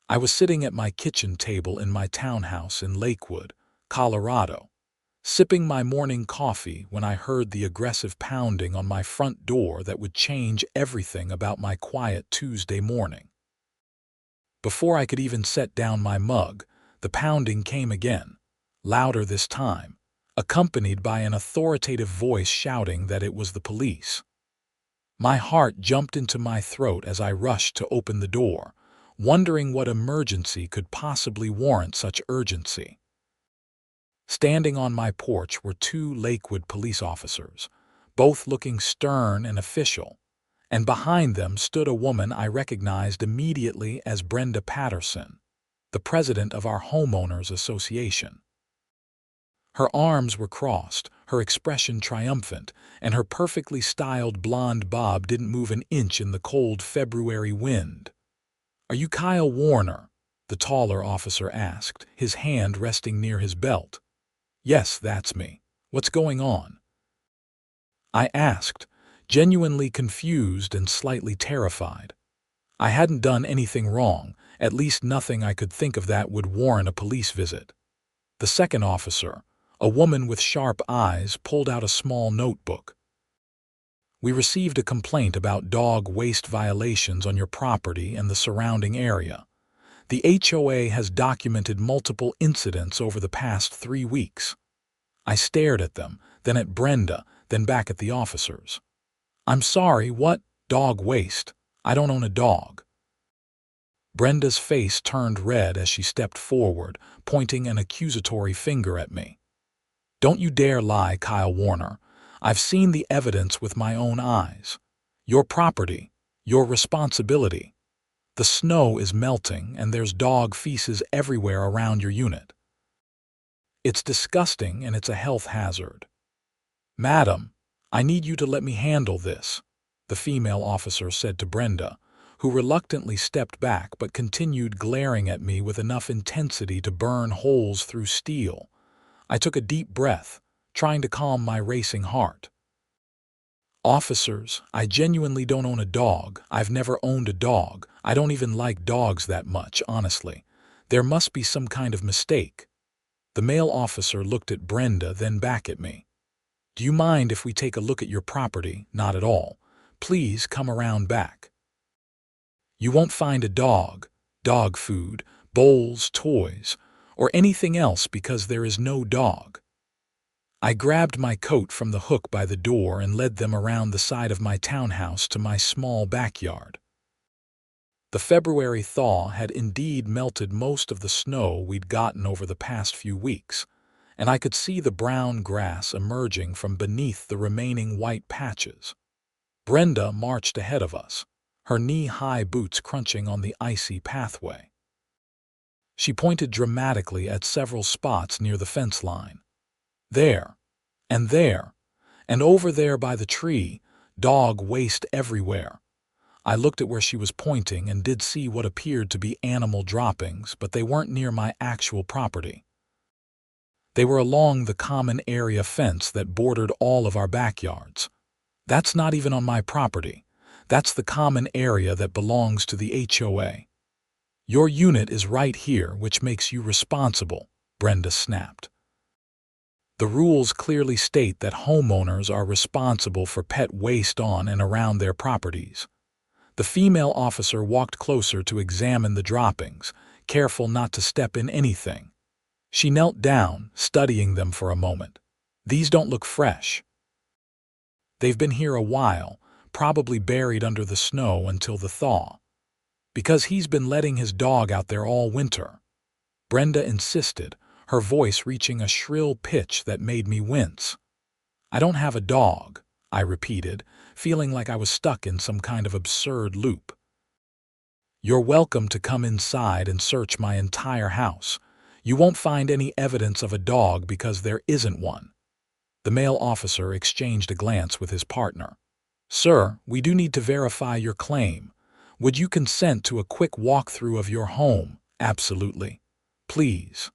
I was sitting at my kitchen table in my townhouse in Lakewood, Colorado, sipping my morning coffee when I heard the aggressive pounding on my front door that would change everything about my quiet Tuesday morning. Before I could even set down my mug, the pounding came again, louder this time, accompanied by an authoritative voice shouting that it was the police. My heart jumped into my throat as I rushed to open the door, wondering what emergency could possibly warrant such urgency. Standing on my porch were two Lakewood police officers, both looking stern and official, and behind them stood a woman I recognized immediately as Brenda Patterson, the president of our homeowners association. Her arms were crossed, her expression triumphant, and her perfectly styled blonde bob didn't move an inch in the cold February wind. "Are you Kyle Warner?" the taller officer asked, his hand resting near his belt. "Yes, that's me. What's going on?" I asked, genuinely confused and slightly terrified. I hadn't done anything wrong, at least nothing I could think of that would warrant a police visit. The second officer, a woman with sharp eyes, pulled out a small notebook. "We received a complaint about dog waste violations on your property and the surrounding area. The HOA has documented multiple incidents over the past 3 weeks." I stared at them, then at Brenda, then back at the officers. "I'm sorry, what? Dog waste? I don't own a dog." Brenda's face turned red as she stepped forward, pointing an accusatory finger at me. "Don't you dare lie, Kyle Warner. I've seen the evidence with my own eyes. Your property, your responsibility. The snow is melting and there's dog feces everywhere around your unit. It's disgusting and it's a health hazard." "Madam, I need you to let me handle this," the female officer said to Brenda, who reluctantly stepped back but continued glaring at me with enough intensity to burn holes through steel. I took a deep breath, trying to calm my racing heart. "Officers, I genuinely don't own a dog. I've never owned a dog. I don't even like dogs that much, honestly. There must be some kind of mistake." The male officer looked at Brenda, then back at me. "Do you mind if we take a look at your property?" "Not at all. Please come around back. You won't find a dog, dog food, bowls, toys, or anything else because there is no dog." I grabbed my coat from the hook by the door and led them around the side of my townhouse to my small backyard. The February thaw had indeed melted most of the snow we'd gotten over the past few weeks, and I could see the brown grass emerging from beneath the remaining white patches. Brenda marched ahead of us, her knee-high boots crunching on the icy pathway. She pointed dramatically at several spots near the fence line. "There, and over there by the tree, dog waste everywhere." I looked at where she was pointing and did see what appeared to be animal droppings, but they weren't near my actual property. They were along the common area fence that bordered all of our backyards. "That's not even on my property. That's the common area that belongs to the HOA. Your unit is right here, which makes you responsible," Brenda snapped. "The rules clearly state that homeowners are responsible for pet waste on and around their properties." The female officer walked closer to examine the droppings, careful not to step in anything. She knelt down, studying them for a moment. "These don't look fresh. They've been here a while, probably buried under the snow until the thaw. Because he's been letting his dog out there all winter," Brenda insisted, her voice reaching a shrill pitch that made me wince. "I don't have a dog," I repeated, feeling like I was stuck in some kind of absurd loop. "You're welcome to come inside and search my entire house. You won't find any evidence of a dog because there isn't one." The male officer exchanged a glance with his partner. "Sir, we do need to verify your claim. Would you consent to a quick walkthrough of your home?" "Absolutely. Please."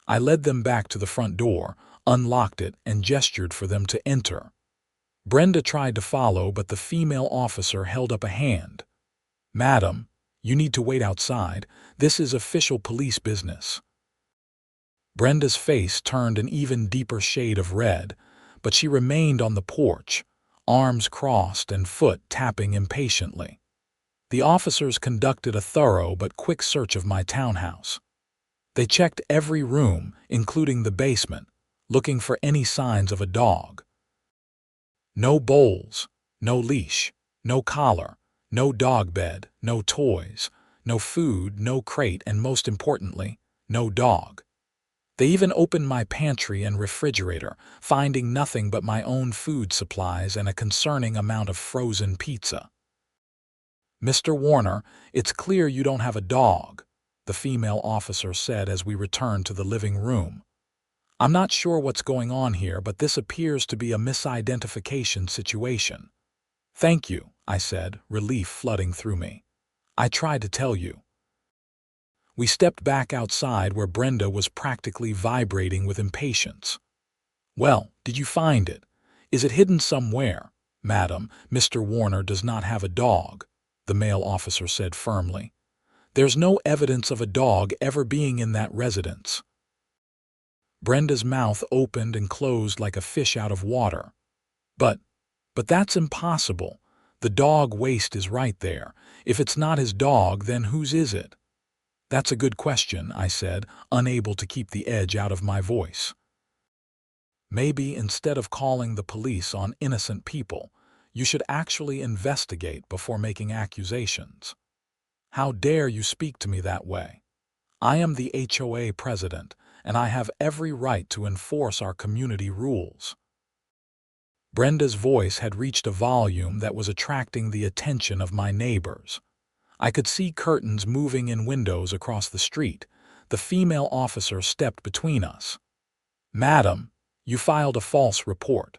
I led them back to the front door, unlocked it, and gestured for them to enter. Brenda tried to follow, but the female officer held up a hand. "Madam, You need to wait outside. This is official police business." Brenda's face turned an even deeper shade of red, but she remained on the porch, arms crossed and foot tapping impatiently. The officers conducted a thorough but quick search of my townhouse. They checked every room, including the basement, looking for any signs of a dog. No bowls, no leash, no collar, no dog bed, no toys, no food, no crate, and most importantly, no dog. They even opened my pantry and refrigerator, finding nothing but my own food supplies and a concerning amount of frozen pizza. "Mr. Warner, it's clear you don't have a dog," the female officer said as we returned to the living room. "I'm not sure what's going on here, but this appears to be a misidentification situation." "Thank you," I said, relief flooding through me. "I tried to tell you." We stepped back outside where Brenda was practically vibrating with impatience. "Well, did you find it? Is it hidden somewhere?" "Madam, Mr. Warner does not have a dog," the male officer said firmly. "There's no evidence of a dog ever being in that residence." Brenda's mouth opened and closed like a fish out of water. But that's impossible. The dog waste is right there. If it's not his dog, then whose is it?" "That's a good question," I said, unable to keep the edge out of my voice. "Maybe instead of calling the police on innocent people, you should actually investigate before making accusations." "How dare you speak to me that way? I am the HOA president, and I have every right to enforce our community rules." Brenda's voice had reached a volume that was attracting the attention of my neighbors. I could see curtains moving in windows across the street. The female officer stepped between us. "Madam, you filed a false report.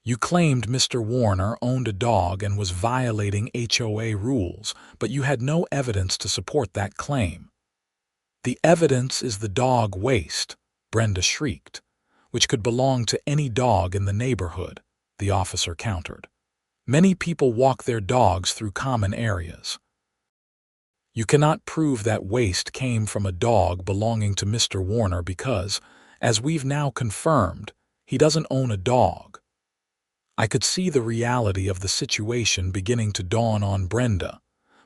You claimed Mr. Warner owned a dog and was violating HOA rules, but you had no evidence to support that claim." "The evidence is the dog waste," Brenda shrieked, "which could belong to any dog in the neighborhood," the officer countered. "Many people walk their dogs through common areas. You cannot prove that waste came from a dog belonging to Mr. Warner because, as we've now confirmed, he doesn't own a dog." I could see the reality of the situation beginning to dawn on Brenda,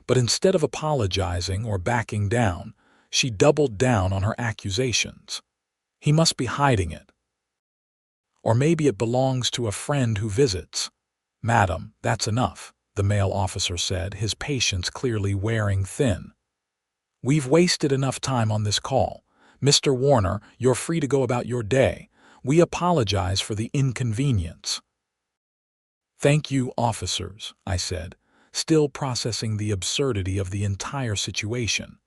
but instead of apologizing or backing down, she doubled down on her accusations. "He must be hiding it. Or maybe it belongs to a friend who visits." "Madam, that's enough," the male officer said, his patience clearly wearing thin. "We've wasted enough time on this call. Mr. Warner, you're free to go about your day. We apologize for the inconvenience." "Thank you, officers," I said, still processing the absurdity of the entire situation.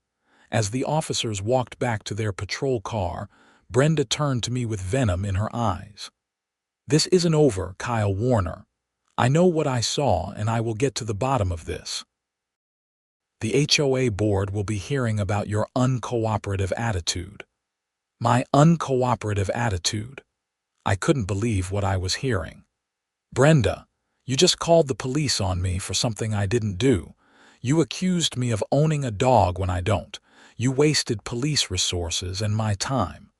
As the officers walked back to their patrol car, Brenda turned to me with venom in her eyes. "This isn't over, Kyle Warner. I know what I saw, and I will get to the bottom of this. The HOA board will be hearing about your uncooperative attitude." "My uncooperative attitude?" I couldn't believe what I was hearing. "Brenda, you just called the police on me for something I didn't do. You accused me of owning a dog when I don't. You wasted police resources and my time.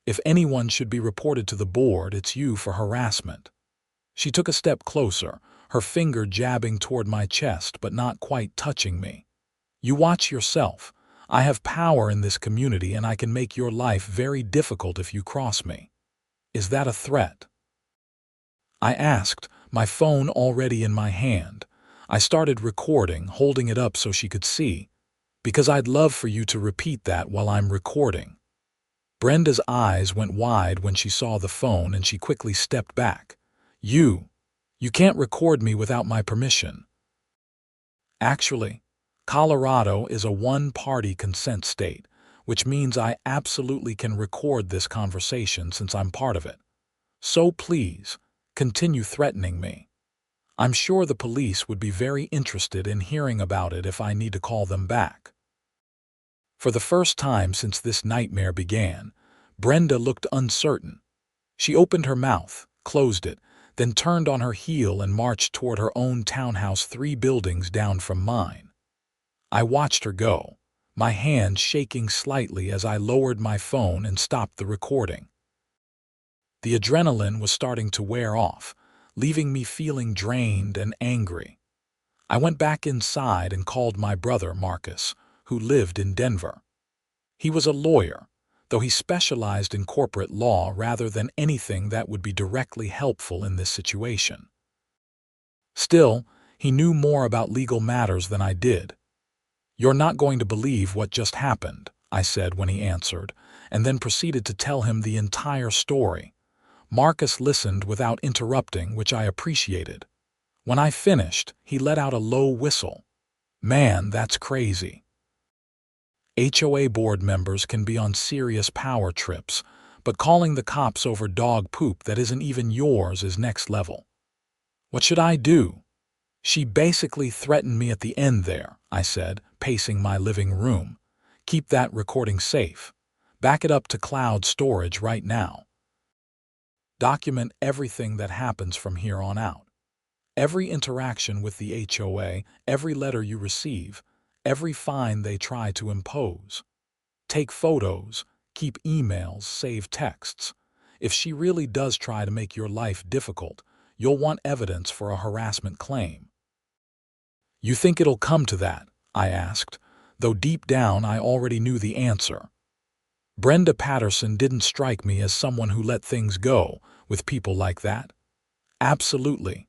If anyone should be reported to the board, it's you for harassment." She took a step closer, her finger jabbing toward my chest but not quite touching me. "You watch yourself. I have power in this community and I can make your life very difficult if you cross me. Is that a threat?" I asked, my phone already in my hand. I started recording, holding it up so she could see, "because I'd love for you to repeat that while I'm recording." Brenda's eyes went wide when she saw the phone and she quickly stepped back. You can't record me without my permission." "Actually, Colorado is a one-party consent state, which means I absolutely can record this conversation since I'm part of it. So please, continue threatening me. I'm sure the police would be very interested in hearing about it if I need to call them back." For the first time since this nightmare began, Brenda looked uncertain. She opened her mouth, closed it, then turned on her heel and marched toward her own townhouse 3 buildings down from mine. I watched her go, my hand shaking slightly as I lowered my phone and stopped the recording. The adrenaline was starting to wear off, leaving me feeling drained and angry. I went back inside and called my brother, Marcus, who lived in Denver. He was a lawyer, though he specialized in corporate law rather than anything that would be directly helpful in this situation. Still, he knew more about legal matters than I did. "You're not going to believe what just happened," I said when he answered, and then proceeded to tell him the entire story. Marcus listened without interrupting, which I appreciated. When I finished, he let out a low whistle. "Man, that's crazy." HOA board members can be on serious power trips, but calling the cops over dog poop that isn't even yours is next level. "What should I do?" "She basically threatened me at the end there," I said, pacing my living room. "Keep that recording safe. Back it up to cloud storage right now. Document everything that happens from here on out. Every interaction with the HOA, every letter you receive, every fine they try to impose. Take photos, keep emails, save texts. If she really does try to make your life difficult, you'll want evidence for a harassment claim." "You think it'll come to that?" I asked, though deep down I already knew the answer. Brenda Patterson didn't strike me as someone who let things go with people like that. Absolutely.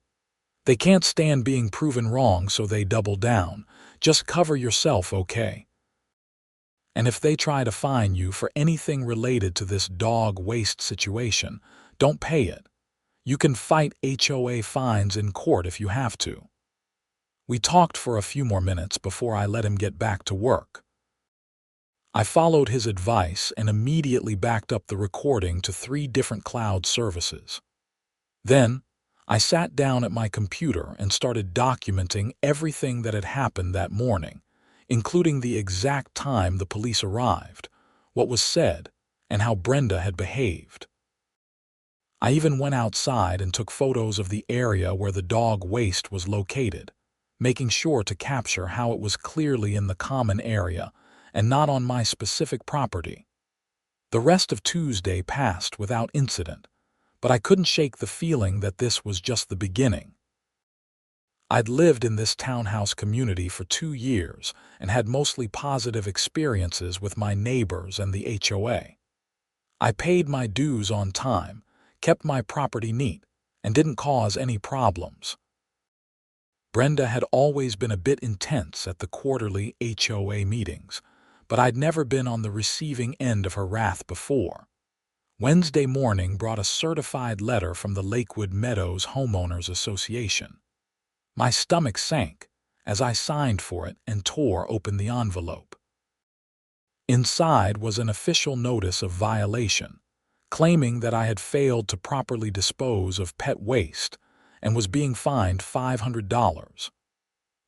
They can't stand being proven wrong, so they double down. Just cover yourself, okay? And if they try to fine you for anything related to this dog waste situation, don't pay it. You can fight HOA fines in court if you have to. We talked for a few more minutes before I let him get back to work. I followed his advice and immediately backed up the recording to 3 different cloud services. Then, I sat down at my computer and started documenting everything that had happened that morning, including the exact time the police arrived, what was said, and how Brenda had behaved. I even went outside and took photos of the area where the dog waste was located, making sure to capture how it was clearly in the common area and not on my specific property. The rest of Tuesday passed without incident, but I couldn't shake the feeling that this was just the beginning. I'd lived in this townhouse community for 2 years and had mostly positive experiences with my neighbors and the HOA. I paid my dues on time, kept my property neat, and didn't cause any problems. Brenda had always been a bit intense at the quarterly HOA meetings, but I'd never been on the receiving end of her wrath before. Wednesday morning brought a certified letter from the Lakewood Meadows Homeowners Association. My stomach sank as I signed for it and tore open the envelope. Inside was an official notice of violation, claiming that I had failed to properly dispose of pet waste and was being fined $500.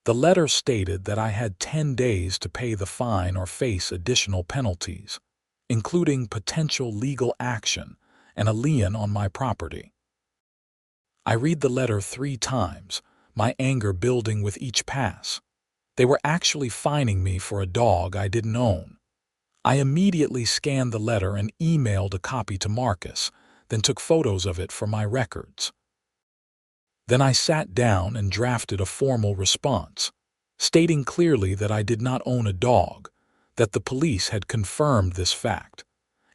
The letter stated that I had 10 days to pay the fine or face additional penalties, including potential legal action and a lien on my property. I read the letter 3 times, my anger building with each pass. They were actually fining me for a dog I didn't own. I immediately scanned the letter and emailed a copy to Marcus, then took photos of it for my records. Then I sat down and drafted a formal response, stating clearly that I did not own a dog, that the police had confirmed this fact,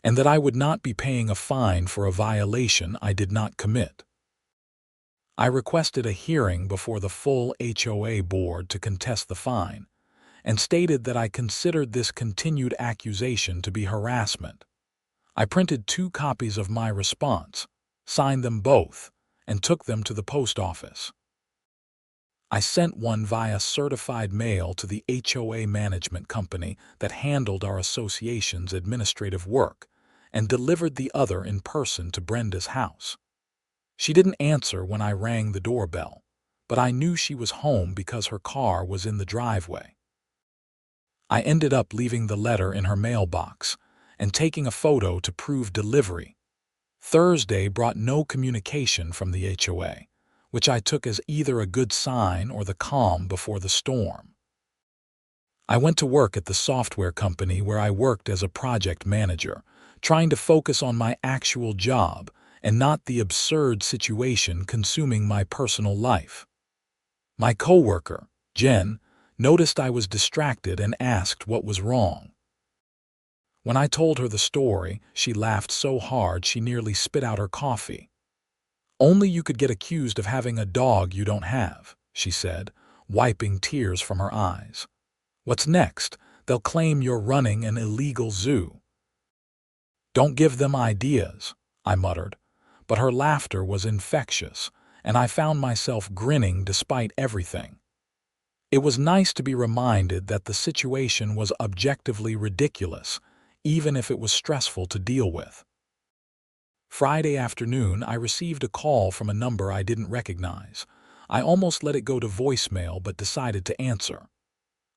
and that I would not be paying a fine for a violation I did not commit. I requested a hearing before the full HOA board to contest the fine, and stated that I considered this continued accusation to be harassment. I printed 2 copies of my response, signed them both, and took them to the post office. I sent one via certified mail to the HOA management company that handled our association's administrative work, and delivered the other in person to Brenda's house. She didn't answer when I rang the doorbell, but I knew she was home because her car was in the driveway. I ended up leaving the letter in her mailbox and taking a photo to prove delivery. Thursday brought no communication from the HOA, which I took as either a good sign or the calm before the storm. I went to work at the software company where I worked as a project manager, trying to focus on my actual job and not the absurd situation consuming my personal life. My coworker, Jen, noticed I was distracted and asked what was wrong. When I told her the story, she laughed so hard she nearly spit out her coffee. "Only you could get accused of having a dog you don't have," she said, wiping tears from her eyes. "What's next? They'll claim you're running an illegal zoo." "Don't give them ideas," I muttered, but her laughter was infectious, and I found myself grinning despite everything. It was nice to be reminded that the situation was objectively ridiculous, even if it was stressful to deal with. Friday afternoon, I received a call from a number I didn't recognize. I almost let it go to voicemail but decided to answer.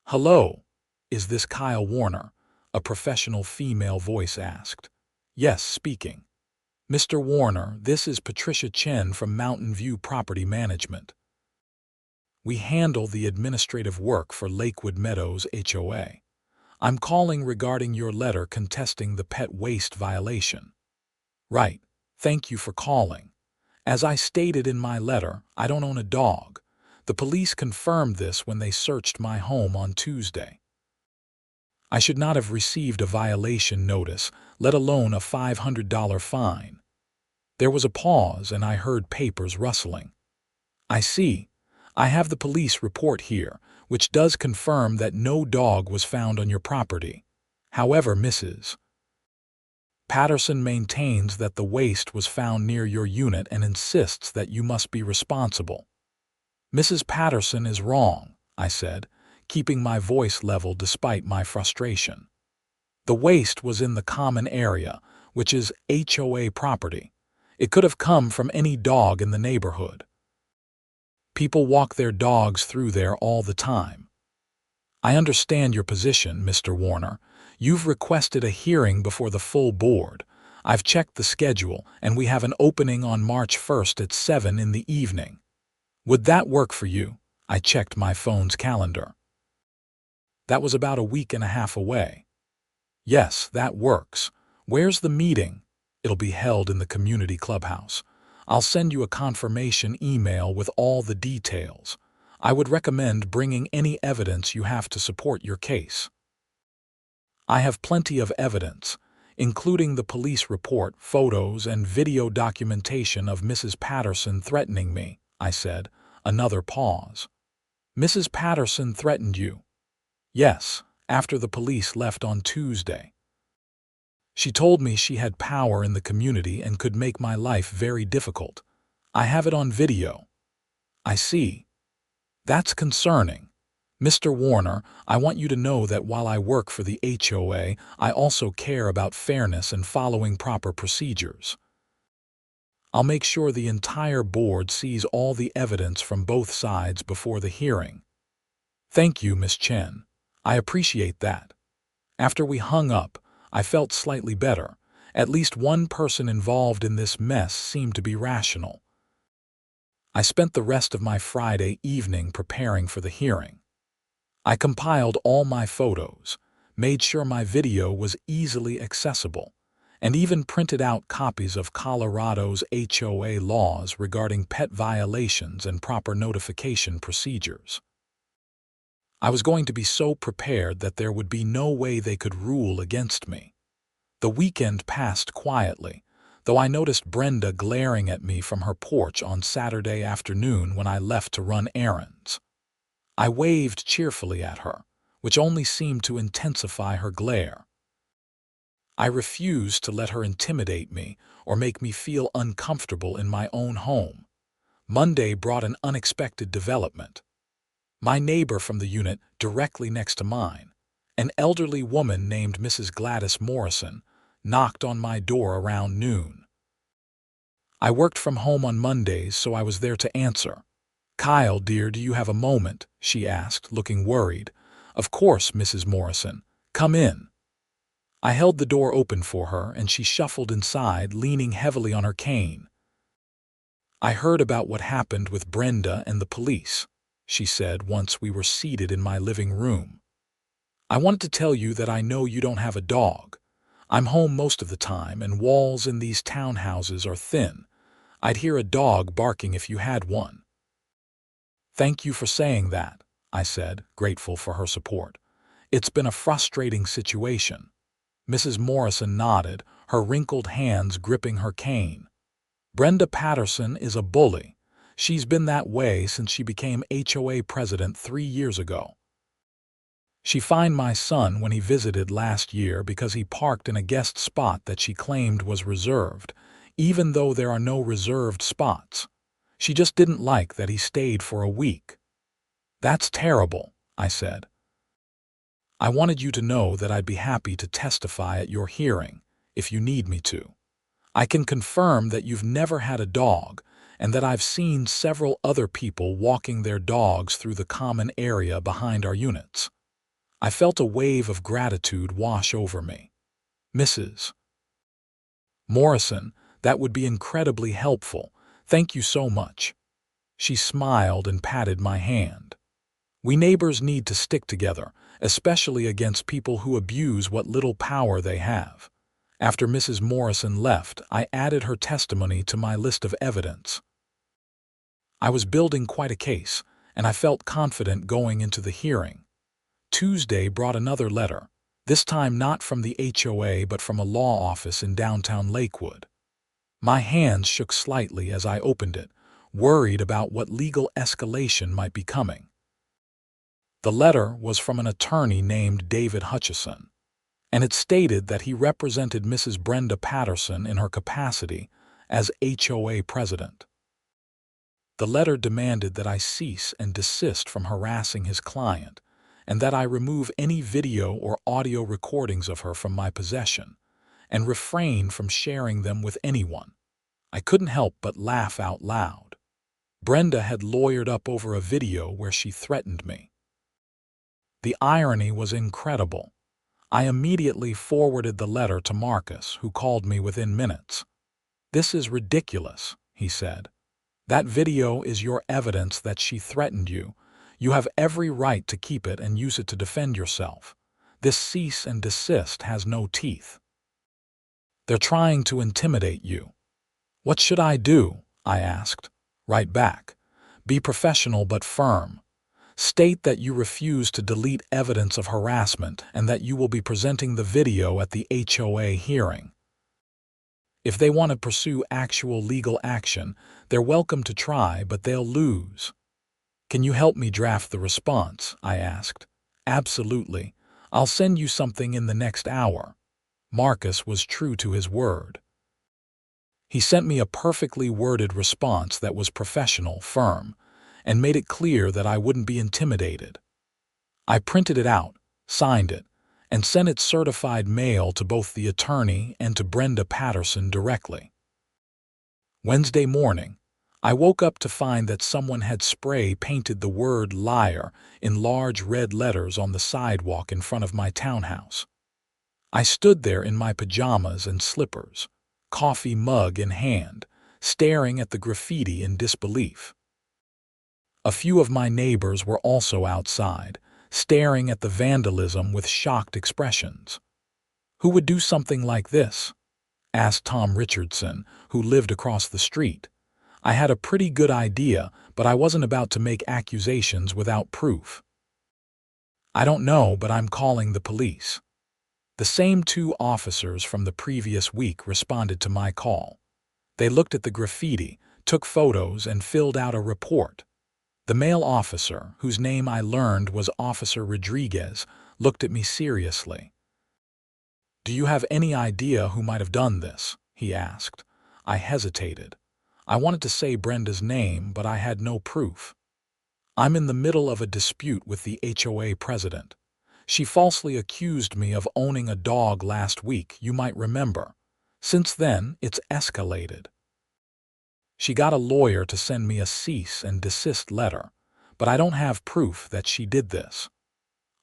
"Hello, is this Kyle Warner?" a professional female voice asked. "Yes, speaking." "Mr. Warner, this is Patricia Chen from Mountain View Property Management. We handle the administrative work for Lakewood Meadows HOA. I'm calling regarding your letter contesting the pet waste violation." "Right. Thank you for calling. As I stated in my letter, I don't own a dog. The police confirmed this when they searched my home on Tuesday. I should not have received a violation notice, let alone a $500 fine." There was a pause and I heard papers rustling. "I see. I have the police report here, which does confirm that no dog was found on your property. However, Mrs. Patterson maintains that the waste was found near your unit and insists that you must be responsible." "Mrs. Patterson is wrong," I said, keeping my voice level despite my frustration. "The waste was in the common area, which is HOA property. It could have come from any dog in the neighborhood. People walk their dogs through there all the time." "I understand your position, Mr. Warner. You've requested a hearing before the full board. I've checked the schedule, and we have an opening on March 1st at 7 in the evening. Would that work for you?" I checked my phone's calendar. That was about a week and a half away. "Yes, that works. Where's the meeting?" "It'll be held in the community clubhouse. I'll send you a confirmation email with all the details. I would recommend bringing any evidence you have to support your case." "I have plenty of evidence, including the police report, photos, and video documentation of Mrs. Patterson threatening me," I said. Another pause. "Mrs. Patterson threatened you?" "Yes, after the police left on Tuesday. She told me she had power in the community and could make my life very difficult. I have it on video." "I see. That's concerning. Mr. Warner, I want you to know that while I work for the HOA, I also care about fairness and following proper procedures. I'll make sure the entire board sees all the evidence from both sides before the hearing." "Thank you, Miss Chen. I appreciate that." After we hung up, I felt slightly better. At least one person involved in this mess seemed to be rational. I spent the rest of my Friday evening preparing for the hearing. I compiled all my photos, made sure my video was easily accessible, and even printed out copies of Colorado's HOA laws regarding pet violations and proper notification procedures. I was going to be so prepared that there would be no way they could rule against me. The weekend passed quietly, though I noticed Brenda glaring at me from her porch on Saturday afternoon when I left to run errands. I waved cheerfully at her, which only seemed to intensify her glare. I refused to let her intimidate me or make me feel uncomfortable in my own home. Monday brought an unexpected development. My neighbor from the unit directly next to mine, an elderly woman named Mrs. Gladys Morrison, knocked on my door around noon. I worked from home on Mondays, so I was there to answer. "Kyle, dear, do you have a moment?" she asked, looking worried. "Of course, Mrs. Morrison. Come in." I held the door open for her, and she shuffled inside, leaning heavily on her cane. "I heard about what happened with Brenda and the police," she said once we were seated in my living room. I wanted to tell you that I know you don't have a dog. I'm home most of the time, and walls in these townhouses are thin. I'd hear a dog barking if you had one." "Thank you for saying that," I said, grateful for her support. "It's been a frustrating situation." Mrs. Morrison nodded, her wrinkled hands gripping her cane. "Brenda Patterson is a bully. She's been that way since she became HOA president 3 years ago. She fined my son when he visited last year because he parked in a guest spot that she claimed was reserved, even though there are no reserved spots. She just didn't like that he stayed for a week." "That's terrible," I said. "I wanted you to know that I'd be happy to testify at your hearing, if you need me to. I can confirm that you've never had a dog, and that I've seen several other people walking their dogs through the common area behind our units." I felt a wave of gratitude wash over me. "Mrs. Morrison, that would be incredibly helpful. Thank you so much." She smiled and patted my hand. "We neighbors need to stick together, especially against people who abuse what little power they have." After Mrs. Morrison left, I added her testimony to my list of evidence. I was building quite a case, and I felt confident going into the hearing. Tuesday brought another letter, this time not from the HOA but from a law office in downtown Lakewood. My hands shook slightly as I opened it, worried about what legal escalation might be coming. The letter was from an attorney named David Hutchison, and it stated that he represented Mrs. Brenda Patterson in her capacity as HOA president. The letter demanded that I cease and desist from harassing his client, and that I remove any video or audio recordings of her from my possession, and refrain from sharing them with anyone. I couldn't help but laugh out loud. Brenda had lawyered up over a video where she threatened me. The irony was incredible. I immediately forwarded the letter to Marcus, who called me within minutes. "This is ridiculous," he said. "That video is your evidence that she threatened you. You have every right to keep it and use it to defend yourself. This cease and desist has no teeth. They're trying to intimidate you." "What should I do?" I asked. "Write back. Be professional but firm. State that you refuse to delete evidence of harassment and that you will be presenting the video at the HOA hearing. If they want to pursue actual legal action, they're welcome to try, but they'll lose." "Can you help me draft the response?" I asked. "Absolutely. I'll send you something in the next hour." Marcus was true to his word. He sent me a perfectly worded response that was professional, firm, and made it clear that I wouldn't be intimidated. I printed it out, signed it, and sent it certified mail to both the attorney and to Brenda Patterson directly. Wednesday morning, I woke up to find that someone had spray painted the word "liar" in large red letters on the sidewalk in front of my townhouse. I stood there in my pajamas and slippers, coffee mug in hand, staring at the graffiti in disbelief. A few of my neighbors were also outside, staring at the vandalism with shocked expressions. "Who would do something like this?" asked Tom Richardson, who lived across the street. I had a pretty good idea, but I wasn't about to make accusations without proof. "I don't know, but I'm calling the police." The same 2 officers from the previous week responded to my call. They looked at the graffiti, took photos, and filled out a report. The male officer, whose name I learned was Officer Rodriguez, looked at me seriously. "Do you have any idea who might have done this?" he asked. I hesitated. I wanted to say Brenda's name, but I had no proof. "I'm in the middle of a dispute with the HOA president. She falsely accused me of owning a dog last week, you might remember. Since then, it's escalated. She got a lawyer to send me a cease and desist letter, but I don't have proof that she did this."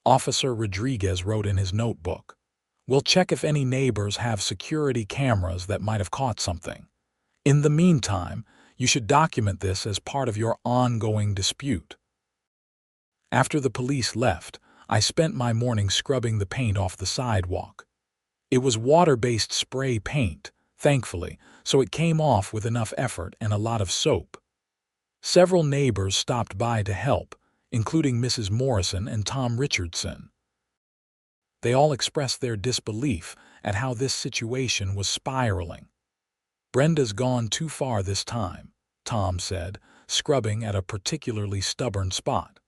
Officer Rodriguez wrote in his notebook, "We'll check if any neighbors have security cameras that might have caught something. In the meantime, you should document this as part of your ongoing dispute." After the police left, I spent my morning scrubbing the paint off the sidewalk. It was water-based spray paint, thankfully, so it came off with enough effort and a lot of soap. Several neighbors stopped by to help, including Mrs. Morrison and Tom Richardson. They all expressed their disbelief at how this situation was spiraling. "Brenda's gone too far this time," Tom said, scrubbing at a particularly stubborn spot.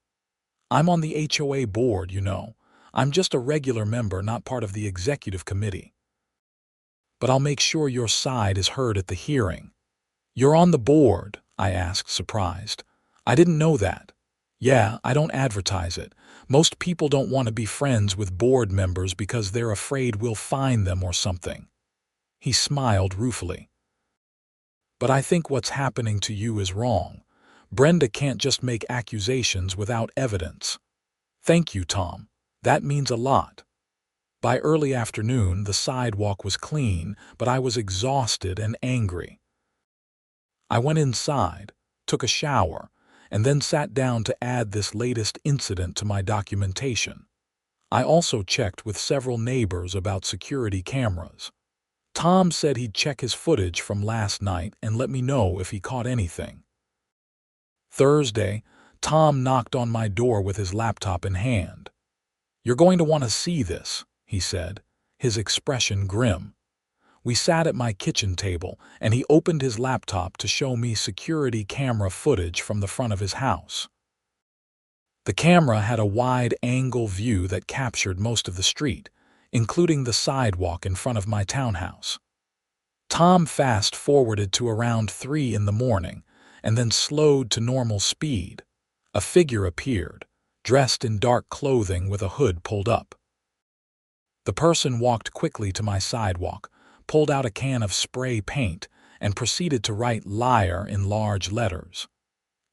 "I'm on the HOA board, you know. I'm just a regular member, not part of the executive committee. But I'll make sure your side is heard at the hearing." "You're on the board?" I asked, surprised. "I didn't know that." "Yeah, I don't advertise it. Most people don't want to be friends with board members because they're afraid we'll fine them or something." He smiled ruefully. "But I think what's happening to you is wrong. Brenda can't just make accusations without evidence." "Thank you, Tom. That means a lot." By early afternoon, the sidewalk was clean, but I was exhausted and angry. I went inside, took a shower, and then sat down to add this latest incident to my documentation. I also checked with several neighbors about security cameras. Tom said he'd check his footage from last night and let me know if he caught anything. Thursday, Tom knocked on my door with his laptop in hand. "You're going to want to see this," he said, his expression grim. We sat at my kitchen table, and he opened his laptop to show me security camera footage from the front of his house. The camera had a wide-angle view that captured most of the street, including the sidewalk in front of my townhouse. Tom fast-forwarded to around 3 in the morning, and then slowed to normal speed. A figure appeared, dressed in dark clothing with a hood pulled up. The person walked quickly to my sidewalk, pulled out a can of spray paint, and proceeded to write "liar" in large letters.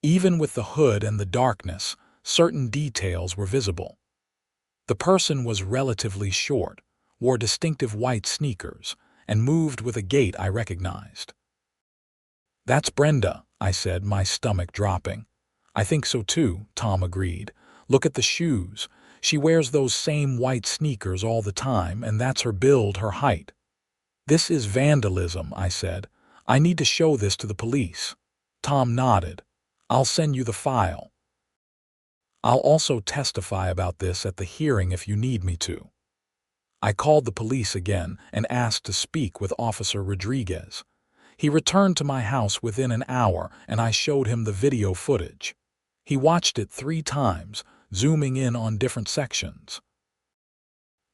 Even with the hood and the darkness, certain details were visible. The person was relatively short, wore distinctive white sneakers, and moved with a gait I recognized. "That's Brenda," I said, my stomach dropping. "I think so too," Tom agreed. "Look at the shoes. She wears those same white sneakers all the time, and that's her build, her height." "This is vandalism," I said. "I need to show this to the police." Tom nodded. "I'll send you the file. I'll also testify about this at the hearing if you need me to." I called the police again and asked to speak with Officer Rodriguez. He returned to my house within an hour, and I showed him the video footage. He watched it 3 times, zooming in on different sections.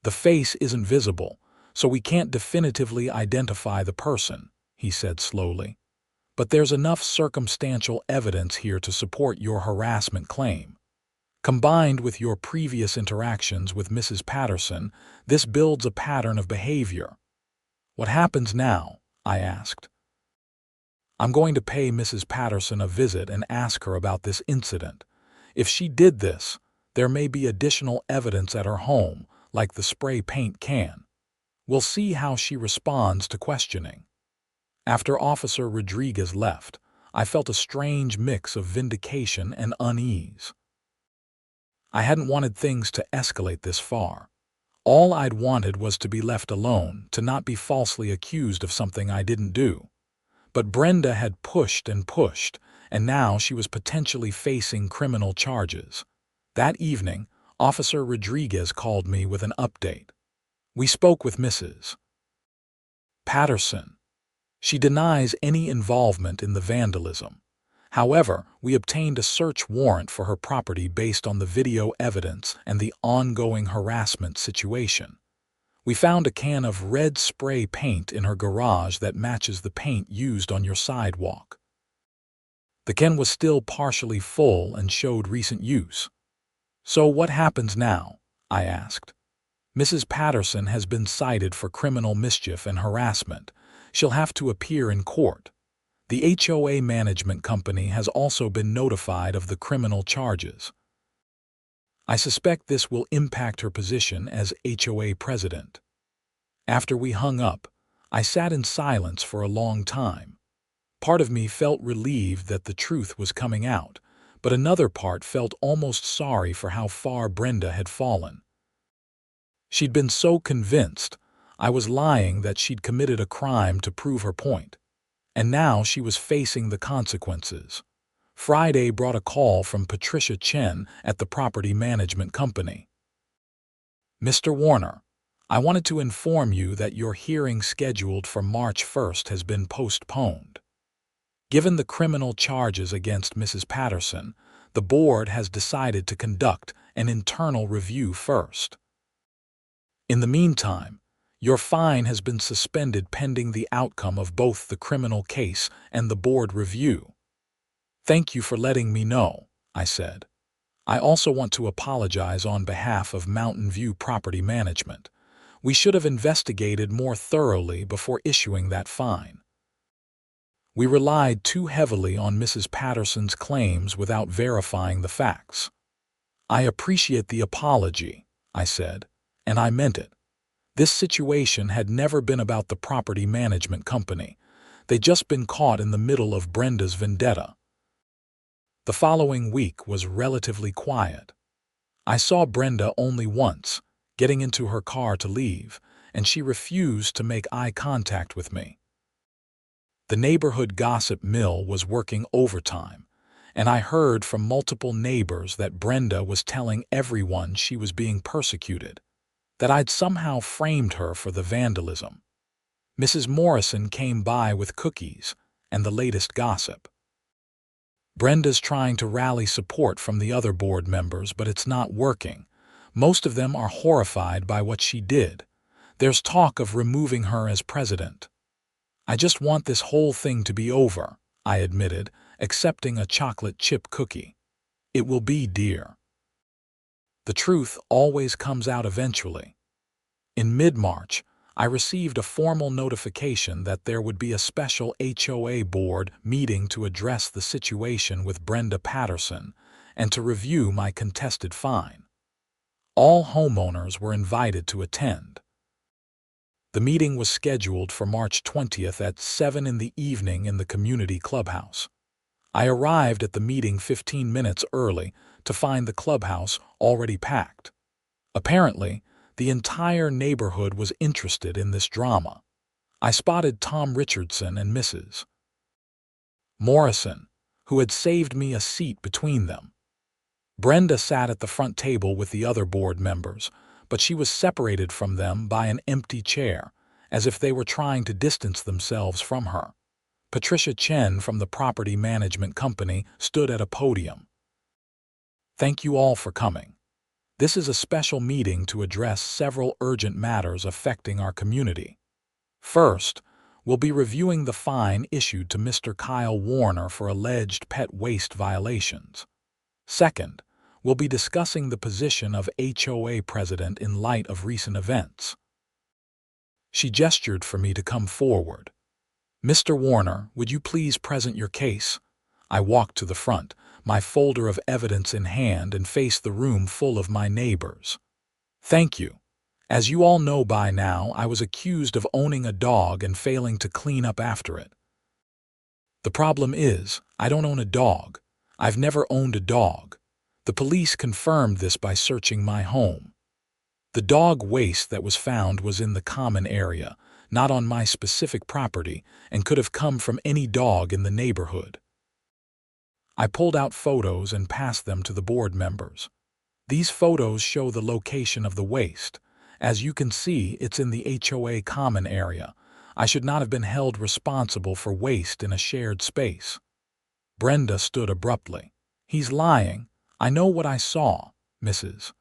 "The face isn't visible, so we can't definitively identify the person," he said slowly. "But there's enough circumstantial evidence here to support your harassment claim. Combined with your previous interactions with Mrs. Patterson, this builds a pattern of behavior." "What happens now?" I asked. "I'm going to pay Mrs. Patterson a visit and ask her about this incident. If she did this, there may be additional evidence at her home, like the spray paint can. We'll see how she responds to questioning." After Officer Rodriguez left, I felt a strange mix of vindication and unease. I hadn't wanted things to escalate this far. All I'd wanted was to be left alone, to not be falsely accused of something I didn't do. But Brenda had pushed and pushed, and now she was potentially facing criminal charges. That evening, Officer Rodriguez called me with an update. We spoke with Mrs. Patterson. She denies any involvement in the vandalism. However, we obtained a search warrant for her property based on the video evidence and the ongoing harassment situation. We found a can of red spray paint in her garage that matches the paint used on your sidewalk. The can was still partially full and showed recent use. "So what happens now?" I asked. "Mrs. Patterson has been cited for criminal mischief and harassment. She'll have to appear in court. The HOA management company has also been notified of the criminal charges. I suspect this will impact her position as HOA president." After we hung up, I sat in silence for a long time. Part of me felt relieved that the truth was coming out, but another part felt almost sorry for how far Brenda had fallen. She'd been so convinced I was lying that she'd committed a crime to prove her point, and now she was facing the consequences. Friday brought a call from Patricia Chen at the property management company. "Mr. Warner, I wanted to inform you that your hearing scheduled for March 1st has been postponed. Given the criminal charges against Mrs. Patterson, the board has decided to conduct an internal review first. In the meantime, your fine has been suspended pending the outcome of both the criminal case and the board review." "Thank you for letting me know," I said. "I also want to apologize on behalf of Mountain View Property Management. We should have investigated more thoroughly before issuing that fine. We relied too heavily on Mrs. Patterson's claims without verifying the facts." "I appreciate the apology," I said, and I meant it. This situation had never been about the property management company. They'd just been caught in the middle of Brenda's vendetta. The following week was relatively quiet. I saw Brenda only once, getting into her car to leave, and she refused to make eye contact with me. The neighborhood gossip mill was working overtime, and I heard from multiple neighbors that Brenda was telling everyone she was being persecuted, that I'd somehow framed her for the vandalism. Mrs. Morrison came by with cookies and the latest gossip. "Brenda's trying to rally support from the other board members, but it's not working. Most of them are horrified by what she did. There's talk of removing her as president." "I just want this whole thing to be over," I admitted, accepting a chocolate chip cookie. "It will be, dear. The truth always comes out eventually." In mid-March, I received a formal notification that there would be a special HOA board meeting to address the situation with Brenda Patterson and to review my contested fine. All homeowners were invited to attend. The meeting was scheduled for March 20th at 7 in the evening in the community clubhouse. I arrived at the meeting 15 minutes early to find the clubhouse already packed. Apparently, the entire neighborhood was interested in this drama. I spotted Tom Richardson and Mrs. Morrison, who had saved me a seat between them. Brenda sat at the front table with the other board members, but she was separated from them by an empty chair, as if they were trying to distance themselves from her. Patricia Chen from the property management company stood at a podium. "Thank you all for coming. This is a special meeting to address several urgent matters affecting our community. First, we'll be reviewing the fine issued to Mr. Kyle Warner for alleged pet waste violations. Second, we'll be discussing the position of HOA president in light of recent events." She gestured for me to come forward. "Mr. Warner, would you please present your case?" I walked to the front, my folder of evidence in hand, and faced the room full of my neighbors. "Thank you. As you all know by now, I was accused of owning a dog and failing to clean up after it. The problem is, I don't own a dog. I've never owned a dog. The police confirmed this by searching my home. The dog waste that was found was in the common area, not on my specific property, and could have come from any dog in the neighborhood." I pulled out photos and passed them to the board members. "These photos show the location of the waste. As you can see, it's in the HOA common area. I should not have been held responsible for waste in a shared space." Brenda stood abruptly. "He's lying. I know what I saw, Mrs.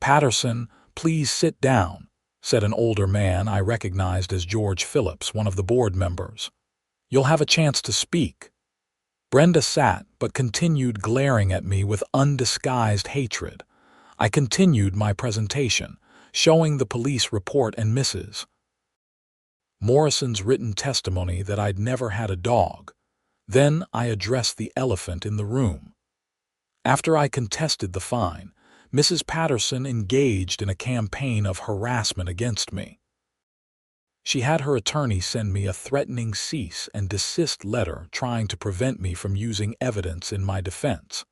Patterson. Please sit down," said an older man I recognized as George Phillips, one of the board members. "You'll have a chance to speak." Brenda sat but continued glaring at me with undisguised hatred. I continued my presentation, showing the police report and Mrs. Morrison's written testimony that I'd never had a dog. Then I addressed the elephant in the room. After I contested the fine, Mrs. Patterson engaged in a campaign of harassment against me. She had her attorney send me a threatening cease and desist letter trying to prevent me from using evidence in my defense.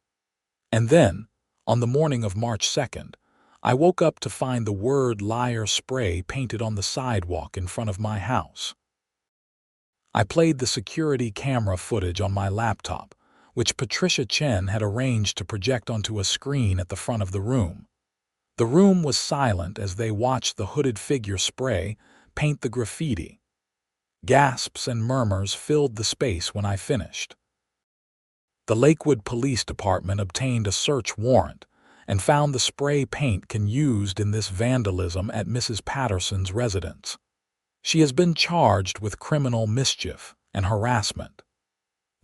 And then, on the morning of March 2nd, I woke up to find the word liar spray painted on the sidewalk in front of my house. I played the security camera footage on my laptop, which Patricia Chen had arranged to project onto a screen at the front of the room. The room was silent as they watched the hooded figure spray paint the graffiti. Gasps and murmurs filled the space when I finished. The Lakewood Police Department obtained a search warrant and found the spray paint used in this vandalism at Mrs. Patterson's residence. She has been charged with criminal mischief and harassment.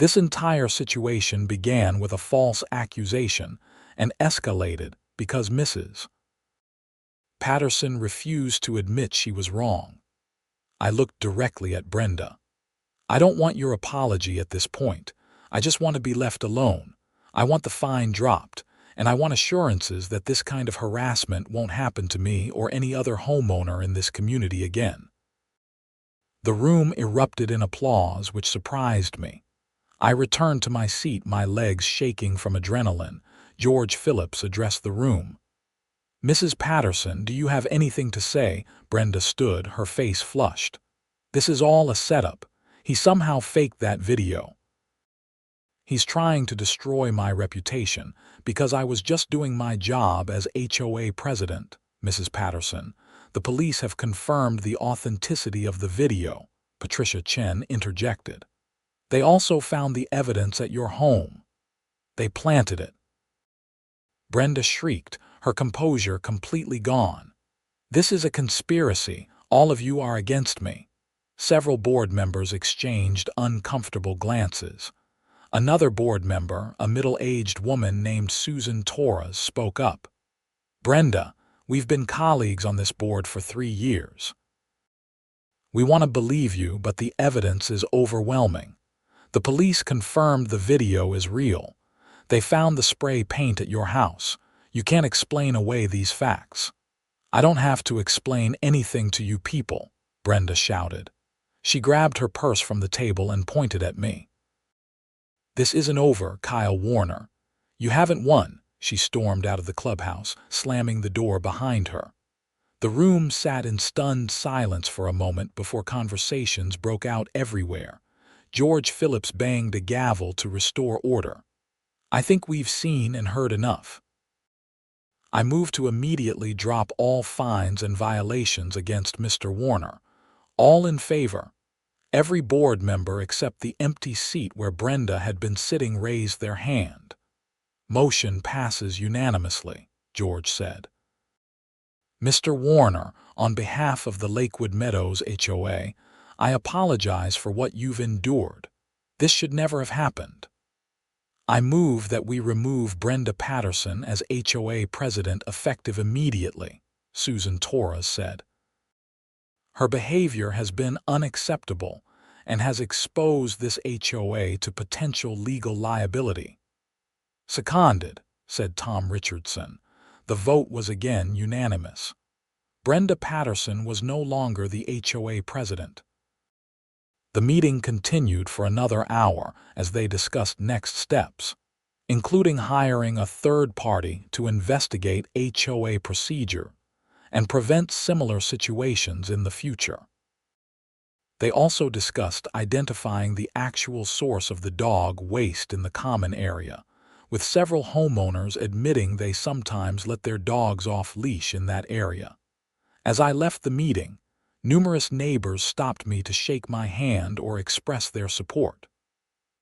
This entire situation began with a false accusation and escalated because Mrs. Patterson refused to admit she was wrong. I looked directly at Brenda. "I don't want your apology at this point. I just want to be left alone. I want the fine dropped, and I want assurances that this kind of harassment won't happen to me or any other homeowner in this community again." The room erupted in applause, which surprised me. I returned to my seat, my legs shaking from adrenaline. George Phillips addressed the room. "Mrs. Patterson, do you have anything to say?" Brenda stood, her face flushed. "This is all a setup. He somehow faked that video. He's trying to destroy my reputation because I was just doing my job as HOA president, Mrs. Patterson. The police have confirmed the authenticity of the video," Patricia Chen interjected. "They also found the evidence at your home. They planted it." Brenda shrieked, her composure completely gone. "This is a conspiracy. All of you are against me." Several board members exchanged uncomfortable glances. Another board member, a middle-aged woman named Susan Torres, spoke up. "Brenda, we've been colleagues on this board for 3 years. We want to believe you, but the evidence is overwhelming. The police confirmed the video is real. They found the spray paint at your house. You can't explain away these facts." "I don't have to explain anything to you people," Brenda shouted. She grabbed her purse from the table and pointed at me. "This isn't over, Kyle Warner. You haven't won." She stormed out of the clubhouse, slamming the door behind her. The room sat in stunned silence for a moment before conversations broke out everywhere. George Phillips banged a gavel to restore order. "I think we've seen and heard enough. I move to immediately drop all fines and violations against Mr. Warner. All in favor?" Every board member except the empty seat where Brenda had been sitting raised their hand. "Motion passes unanimously," George said. "Mr. Warner, on behalf of the Lakewood Meadows HOA, I apologize for what you've endured. This should never have happened. I move that we remove Brenda Patterson as HOA president effective immediately," Susan Torres said. "Her behavior has been unacceptable and has exposed this HOA to potential legal liability." "Seconded," said Tom Richardson. The vote was again unanimous. Brenda Patterson was no longer the HOA president. The meeting continued for another hour as they discussed next steps, including hiring a third party to investigate HOA procedure and prevent similar situations in the future. They also discussed identifying the actual source of the dog waste in the common area, with several homeowners admitting they sometimes let their dogs off leash in that area. As I left the meeting, numerous neighbors stopped me to shake my hand or express their support.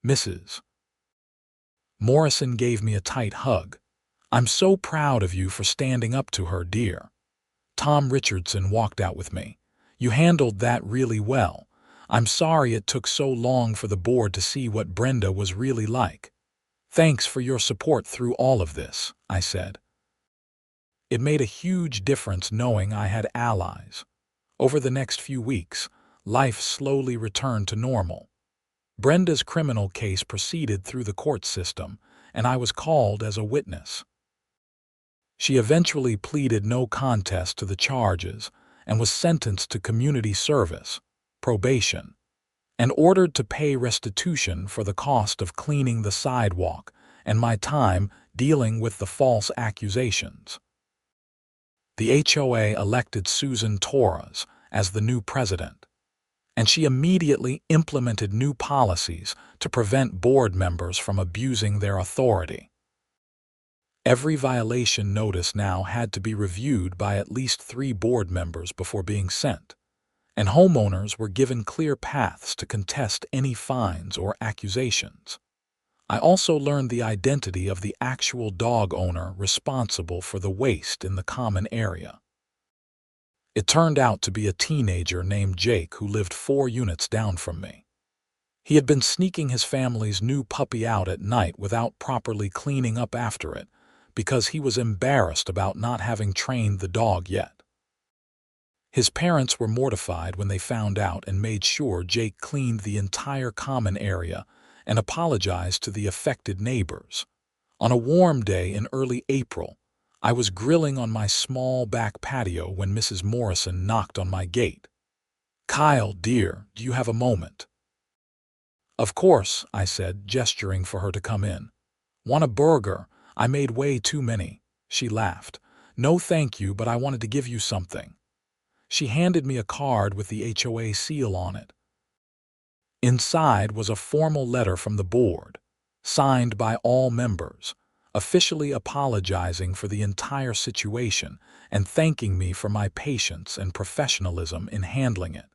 Mrs. Morrison gave me a tight hug. "I'm so proud of you for standing up to her, dear." Tom Richardson walked out with me. "You handled that really well. I'm sorry it took so long for the board to see what Brenda was really like." "Thanks for your support through all of this," I said. It made a huge difference knowing I had allies. Over the next few weeks, life slowly returned to normal. Brenda's criminal case proceeded through the court system, and I was called as a witness. She eventually pleaded no contest to the charges, and was sentenced to community service, probation, and ordered to pay restitution for the cost of cleaning the sidewalk and my time dealing with the false accusations. The HOA elected Susan Torres as the new president, and she immediately implemented new policies to prevent board members from abusing their authority. Every violation notice now had to be reviewed by at least 3 board members before being sent, and homeowners were given clear paths to contest any fines or accusations. I also learned the identity of the actual dog owner responsible for the waste in the common area. It turned out to be a teenager named Jake who lived 4 units down from me. He had been sneaking his family's new puppy out at night without properly cleaning up after it because he was embarrassed about not having trained the dog yet. His parents were mortified when they found out and made sure Jake cleaned the entire common area and apologized to the affected neighbors. On a warm day in early April, I was grilling on my small back patio when Mrs. Morrison knocked on my gate. "Kyle, dear, do you have a moment?" "Of course," I said, gesturing for her to come in. "Want a burger? I made way too many." She laughed. "No thank you, but I wanted to give you something." She handed me a card with the HOA seal on it. Inside was a formal letter from the board, signed by all members, officially apologizing for the entire situation and thanking me for my patience and professionalism in handling it.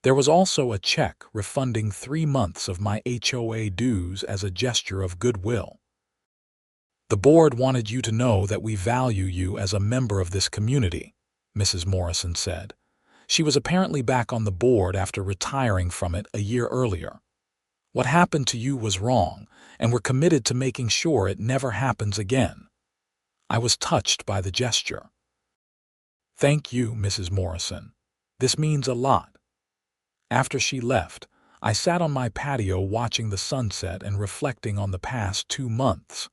There was also a check refunding 3 months of my HOA dues as a gesture of goodwill. "The board wanted you to know that we value you as a member of this community," Mrs. Morrison said. She was apparently back on the board after retiring from it a year earlier. "What happened to you was wrong, and we're committed to making sure it never happens again." I was touched by the gesture. "Thank you, Mrs. Morrison. This means a lot." After she left, I sat on my patio watching the sunset and reflecting on the past 2 months.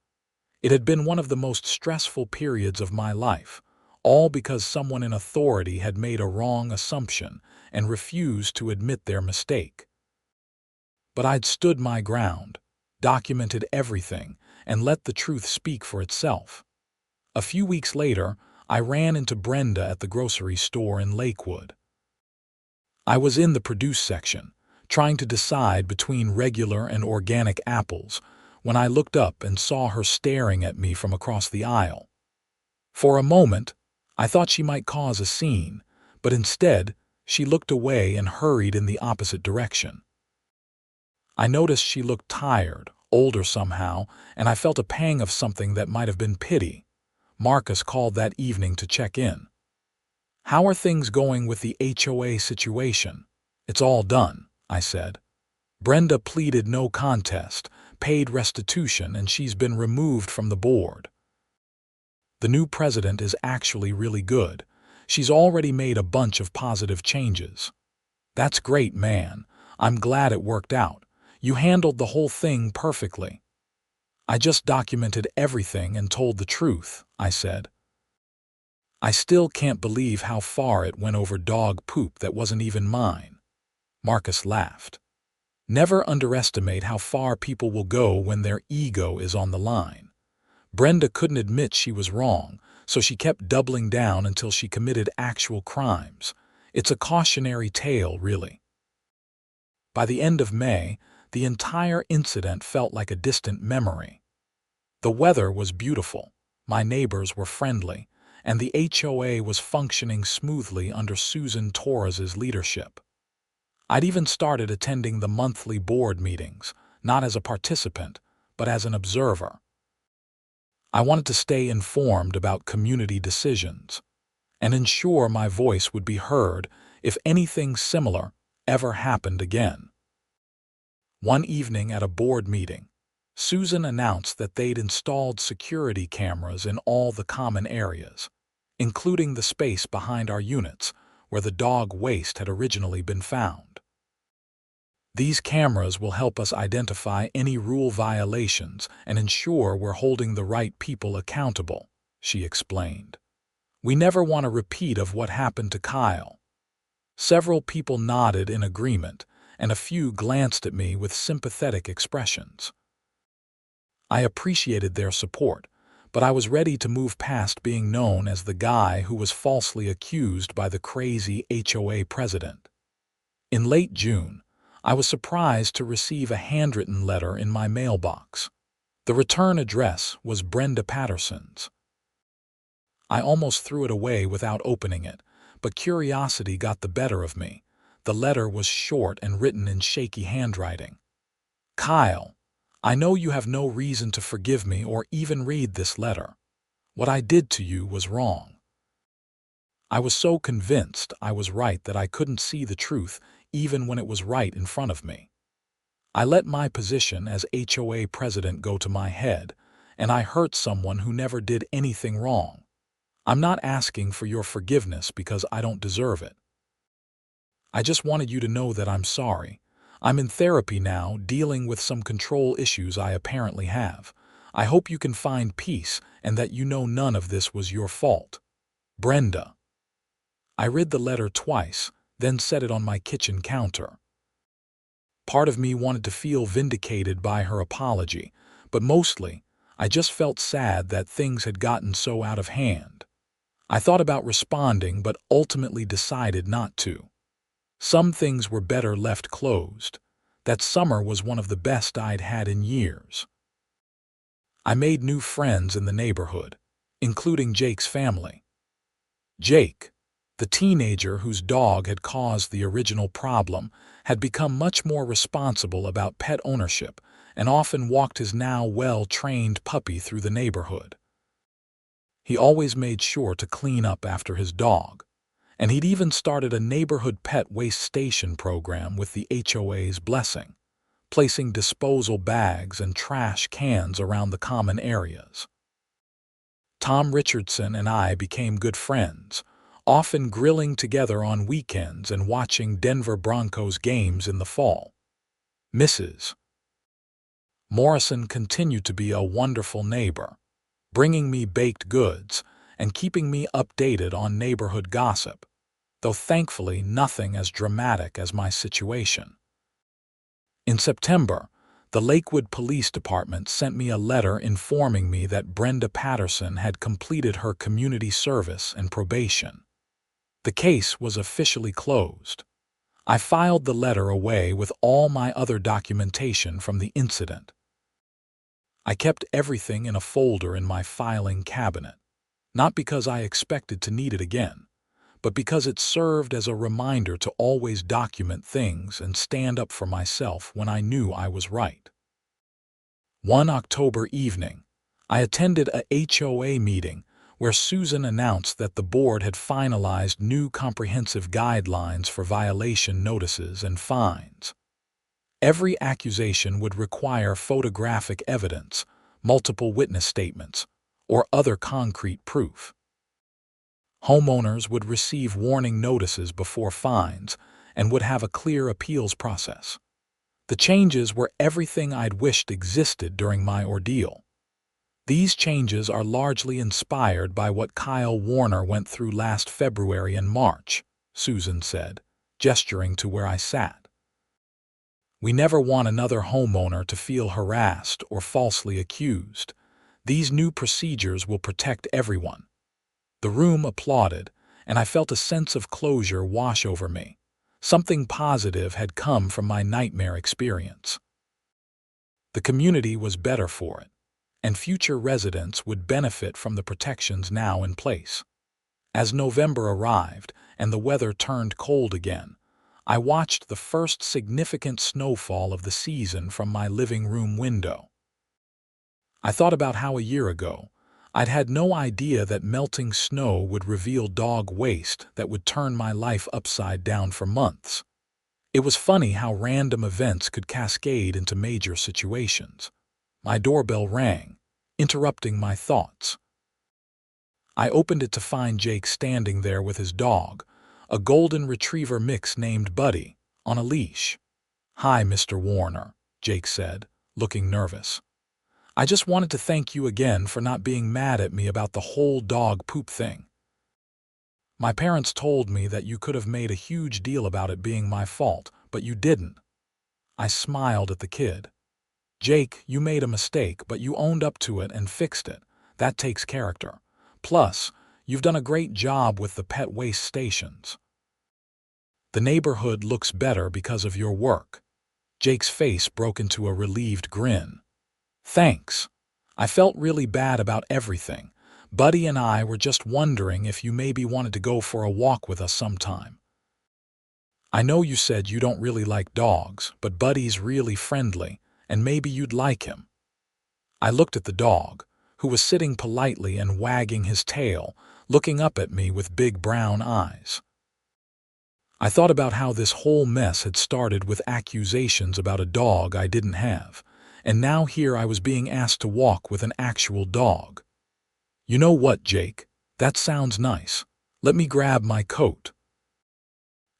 It had been one of the most stressful periods of my life, all because someone in authority had made a wrong assumption and refused to admit their mistake. But I'd stood my ground, documented everything, and let the truth speak for itself. A few weeks later, I ran into Brenda at the grocery store in Lakewood. I was in the produce section, trying to decide between regular and organic apples, when I looked up and saw her staring at me from across the aisle. For a moment, I thought she might cause a scene, but instead, she looked away and hurried in the opposite direction. I noticed she looked tired, older somehow, and I felt a pang of something that might have been pity. Marcus called that evening to check in. "How are things going with the HOA situation?" "It's all done," I said. "Brenda pleaded no contest, paid restitution, and she's been removed from the board. The new president is actually really good. She's already made a bunch of positive changes." "That's great, man. I'm glad it worked out. You handled the whole thing perfectly." "I just documented everything and told the truth," I said. "I still can't believe how far it went over dog poop that wasn't even mine." Marcus laughed. "Never underestimate how far people will go when their ego is on the line. Brenda couldn't admit she was wrong, so she kept doubling down until she committed actual crimes. It's a cautionary tale, really." By the end of May, the entire incident felt like a distant memory. The weather was beautiful, my neighbors were friendly, and the HOA was functioning smoothly under Susan Torres's leadership. I'd even started attending the monthly board meetings, not as a participant, but as an observer. I wanted to stay informed about community decisions and ensure my voice would be heard if anything similar ever happened again. One evening at a board meeting, Susan announced that they'd installed security cameras in all the common areas, including the space behind our units where the dog waste had originally been found. "These cameras will help us identify any rule violations and ensure we're holding the right people accountable," she explained. We never want a repeat of what happened to Kyle." Several people nodded in agreement, and a few glanced at me with sympathetic expressions. I appreciated their support, but I was ready to move past being known as the guy who was falsely accused by the crazy HOA president. In late June, I was surprised to receive a handwritten letter in my mailbox. The return address was Brenda Patterson's. I almost threw it away without opening it, but curiosity got the better of me. The letter was short and written in shaky handwriting. "Kyle, I know you have no reason to forgive me or even read this letter. What I did to you was wrong. I was so convinced I was right that I couldn't see the truth even when it was right in front of me. I let my position as HOA president go to my head, and I hurt someone who never did anything wrong. I'm not asking for your forgiveness because I don't deserve it. I just wanted you to know that I'm sorry. I'm in therapy now, dealing with some control issues I apparently have. I hope you can find peace and that you know none of this was your fault. Brenda." I read the letter twice, then set it on my kitchen counter. Part of me wanted to feel vindicated by her apology, but mostly, I just felt sad that things had gotten so out of hand. I thought about responding, but ultimately decided not to. Some things were better left closed. That summer was one of the best I'd had in years. I made new friends in the neighborhood, including Jake's family. Jake, the teenager whose dog had caused the original problem, had become much more responsible about pet ownership and often walked his now well-trained puppy through the neighborhood. He always made sure to clean up after his dog, and he'd even started a neighborhood pet waste station program with the HOA's blessing, placing disposal bags and trash cans around the common areas. Tom Richardson and I became good friends, often grilling together on weekends and watching Denver Broncos games in the fall. Mrs. Morrison continued to be a wonderful neighbor, bringing me baked goods and keeping me updated on neighborhood gossip, though thankfully nothing as dramatic as my situation. In September, the Lakewood Police Department sent me a letter informing me that Brenda Patterson had completed her community service and probation. The case was officially closed. I filed the letter away with all my other documentation from the incident. I kept everything in a folder in my filing cabinet, not because I expected to need it again, but because it served as a reminder to always document things and stand up for myself when I knew I was right. One October evening, I attended a HOA meeting where Susan announced that the board had finalized new comprehensive guidelines for violation notices and fines. Every accusation would require photographic evidence, multiple witness statements, or other concrete proof. Homeowners would receive warning notices before fines and would have a clear appeals process. The changes were everything I'd wished existed during my ordeal. These changes are largely inspired by what Kyle Warner went through last February and March, Susan said, gesturing to where I sat. We never want another homeowner to feel harassed or falsely accused. These new procedures will protect everyone. The room applauded, and I felt a sense of closure wash over me. Something positive had come from my nightmare experience. The community was better for it, and future residents would benefit from the protections now in place. As November arrived and the weather turned cold again, I watched the first significant snowfall of the season from my living room window. I thought about how a year ago, I'd had no idea that melting snow would reveal dog waste that would turn my life upside down for months. It was funny how random events could cascade into major situations. My doorbell rang, interrupting my thoughts. I opened it to find Jake standing there with his dog, a golden retriever mix named Buddy, on a leash. "Hi, Mr. Warner," Jake said, looking nervous. "I just wanted to thank you again for not being mad at me about the whole dog poop thing. My parents told me that you could have made a huge deal about it being my fault, but you didn't. I smiled at the kid. Jake, you made a mistake, but you owned up to it and fixed it. That takes character. Plus, you've done a great job with the pet waste stations. The neighborhood looks better because of your work. Jake's face broke into a relieved grin. Thanks. I felt really bad about everything. Buddy and I were just wondering if you maybe wanted to go for a walk with us sometime. I know you said you don't really like dogs, but Buddy's really friendly, and maybe you'd like him. I looked at the dog, who was sitting politely and wagging his tail, looking up at me with big brown eyes. I thought about how this whole mess had started with accusations about a dog I didn't have, and now here I was being asked to walk with an actual dog. You know what, Jake? That sounds nice. Let me grab my coat.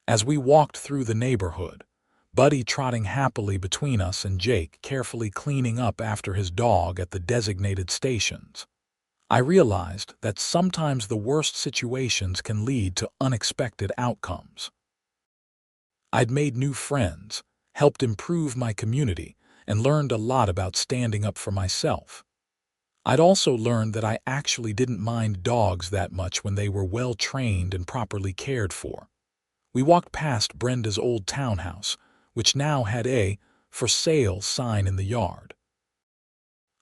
As we walked through the neighborhood, Buddy trotting happily between us and Jake carefully cleaning up after his dog at the designated stations, I realized that sometimes the worst situations can lead to unexpected outcomes. I'd made new friends, helped improve my community, and learned a lot about standing up for myself. I'd also learned that I actually didn't mind dogs that much when they were well trained and properly cared for. We walked past Brenda's old townhouse, which now had a "for sale" sign in the yard.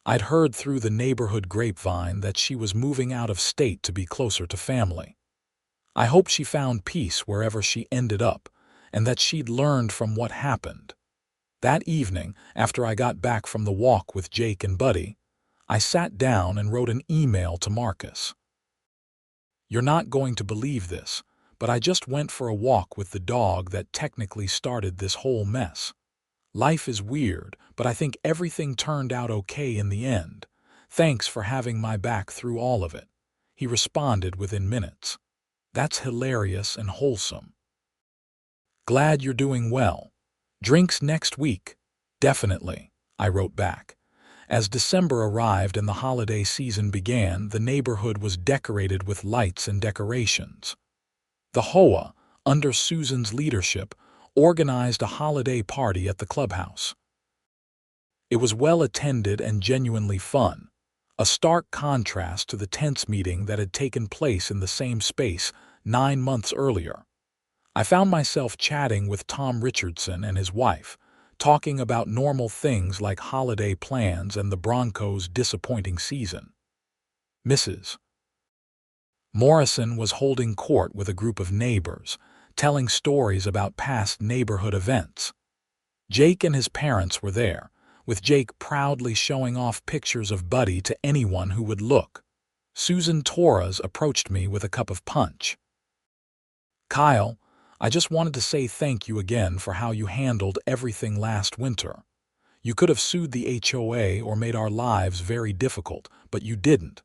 I'd heard through the neighborhood grapevine that she was moving out of state to be closer to family. I hoped she found peace wherever she ended up, and that she'd learned from what happened. That evening, after I got back from the walk with Jake and Buddy, I sat down and wrote an email to Marcus. You're not going to believe this, but I just went for a walk with the dog that technically started this whole mess. Life is weird, but I think everything turned out okay in the end. Thanks for having my back through all of it. He responded within minutes. That's hilarious and wholesome. Glad you're doing well. Drinks next week. Definitely, I wrote back. As December arrived and the holiday season began, the neighborhood was decorated with lights and decorations. The HOA, under Susan's leadership, organized a holiday party at the clubhouse. It was well attended and genuinely fun, a stark contrast to the tense meeting that had taken place in the same space 9 months earlier. I found myself chatting with Tom Richardson and his wife, talking about normal things like holiday plans and the Broncos' disappointing season. Mrs. Morrison was holding court with a group of neighbors, telling stories about past neighborhood events. Jake and his parents were there, with Jake proudly showing off pictures of Buddy to anyone who would look. Susan Torres approached me with a cup of punch. Kyle, I just wanted to say thank you again for how you handled everything last winter. You could have sued the HOA or made our lives very difficult, but you didn't.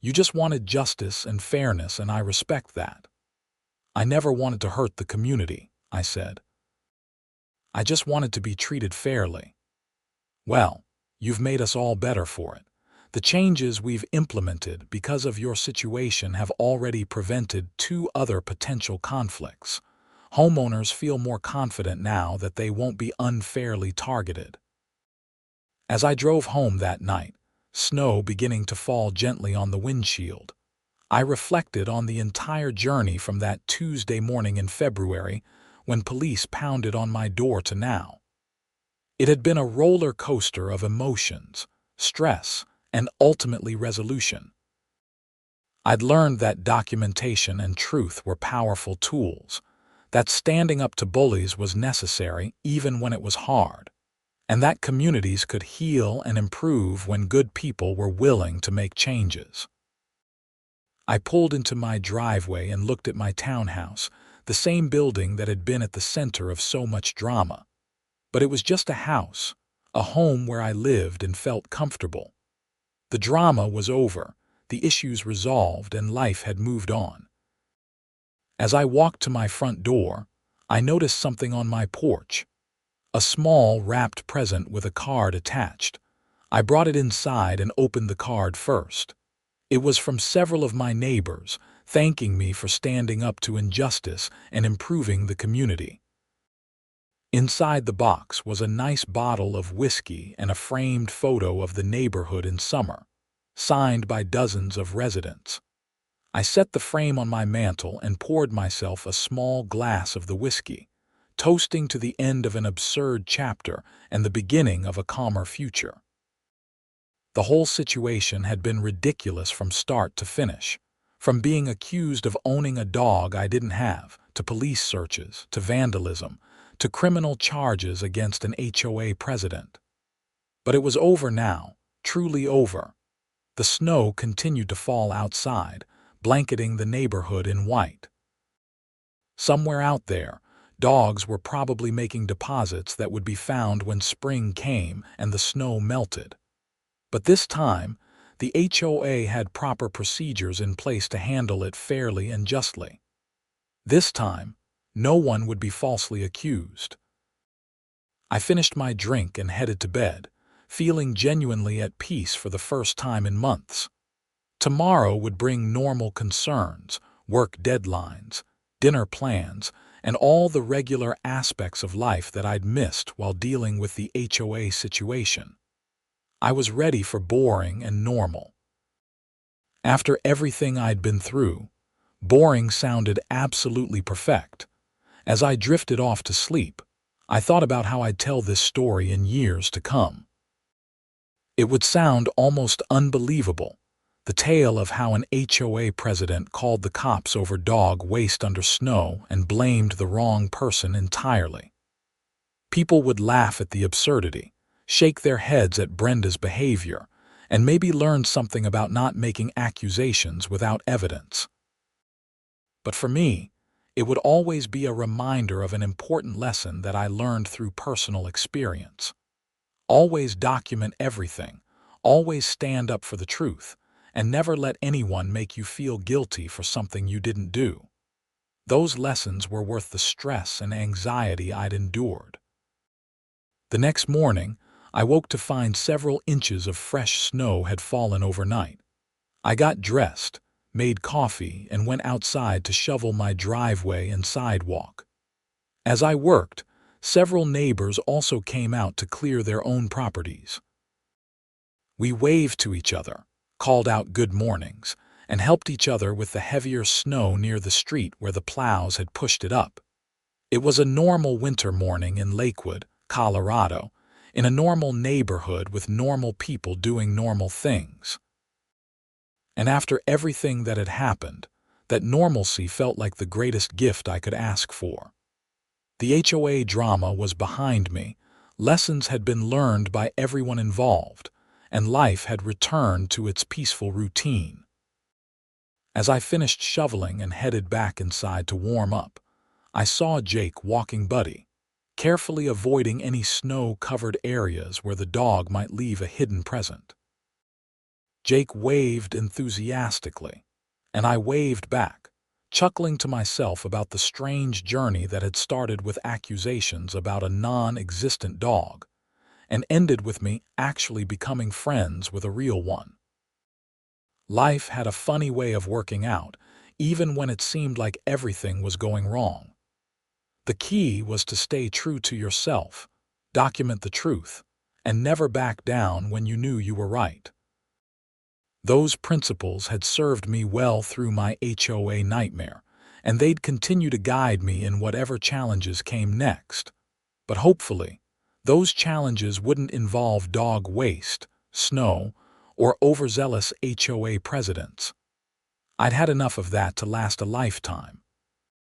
You just wanted justice and fairness, and I respect that. I never wanted to hurt the community, I said. I just wanted to be treated fairly. Well, you've made us all better for it. The changes we've implemented because of your situation have already prevented 2 other potential conflicts. Homeowners feel more confident now that they won't be unfairly targeted. As I drove home that night, snow beginning to fall gently on the windshield, I reflected on the entire journey from that Tuesday morning in February when police pounded on my door to now. It had been a roller coaster of emotions, stress, and ultimately resolution. I'd learned that documentation and truth were powerful tools, that standing up to bullies was necessary even when it was hard, and that communities could heal and improve when good people were willing to make changes. I pulled into my driveway and looked at my townhouse, the same building that had been at the center of so much drama. But it was just a house, a home where I lived and felt comfortable. The drama was over, the issues resolved, and life had moved on. As I walked to my front door, I noticed something on my porch. A small, wrapped present with a card attached. I brought it inside and opened the card first. It was from several of my neighbors, thanking me for standing up to injustice and improving the community. Inside the box was a nice bottle of whiskey and a framed photo of the neighborhood in summer, signed by dozens of residents. I set the frame on my mantel and poured myself a small glass of the whiskey, toasting to the end of an absurd chapter and the beginning of a calmer future. The whole situation had been ridiculous from start to finish, from being accused of owning a dog I didn't have, to police searches, to vandalism, to criminal charges against an HOA president. But it was over now, truly over. The snow continued to fall outside, blanketing the neighborhood in white. Somewhere out there, dogs were probably making deposits that would be found when spring came and the snow melted. But this time, the HOA had proper procedures in place to handle it fairly and justly. This time, no one would be falsely accused. I finished my drink and headed to bed, feeling genuinely at peace for the first time in months. Tomorrow would bring normal concerns, work deadlines, dinner plans, and all the regular aspects of life that I'd missed while dealing with the HOA situation. I was ready for boring and normal. After everything I'd been through, boring sounded absolutely perfect. As I drifted off to sleep, I thought about how I'd tell this story in years to come. It would sound almost unbelievable, the tale of how an HOA president called the cops over dog waste under snow and blamed the wrong person entirely. People would laugh at the absurdity, shake their heads at Brenda's behavior, and maybe learn something about not making accusations without evidence. But for me, it would always be a reminder of an important lesson that I learned through personal experience. Always document everything, always stand up for the truth, and never let anyone make you feel guilty for something you didn't do. Those lessons were worth the stress and anxiety I'd endured. The next morning, I woke to find several inches of fresh snow had fallen overnight. I got dressed, made coffee, and went outside to shovel my driveway and sidewalk. As I worked, several neighbors also came out to clear their own properties. We waved to each other, called out good mornings, and helped each other with the heavier snow near the street where the plows had pushed it up. It was a normal winter morning in Lakewood, Colorado, in a normal neighborhood with normal people doing normal things. And after everything that had happened, that normalcy felt like the greatest gift I could ask for. The HOA drama was behind me, lessons had been learned by everyone involved, and life had returned to its peaceful routine. As I finished shoveling and headed back inside to warm up, I saw Jake walking Buddy, carefully avoiding any snow-covered areas where the dog might leave a hidden present. Jake waved enthusiastically, and I waved back, chuckling to myself about the strange journey that had started with accusations about a non-existent dog and ended with me actually becoming friends with a real one. Life had a funny way of working out, even when it seemed like everything was going wrong. The key was to stay true to yourself, document the truth, and never back down when you knew you were right. Those principles had served me well through my HOA nightmare, and they'd continue to guide me in whatever challenges came next. But hopefully, those challenges wouldn't involve dog waste, snow, or overzealous HOA presidents. I'd had enough of that to last a lifetime.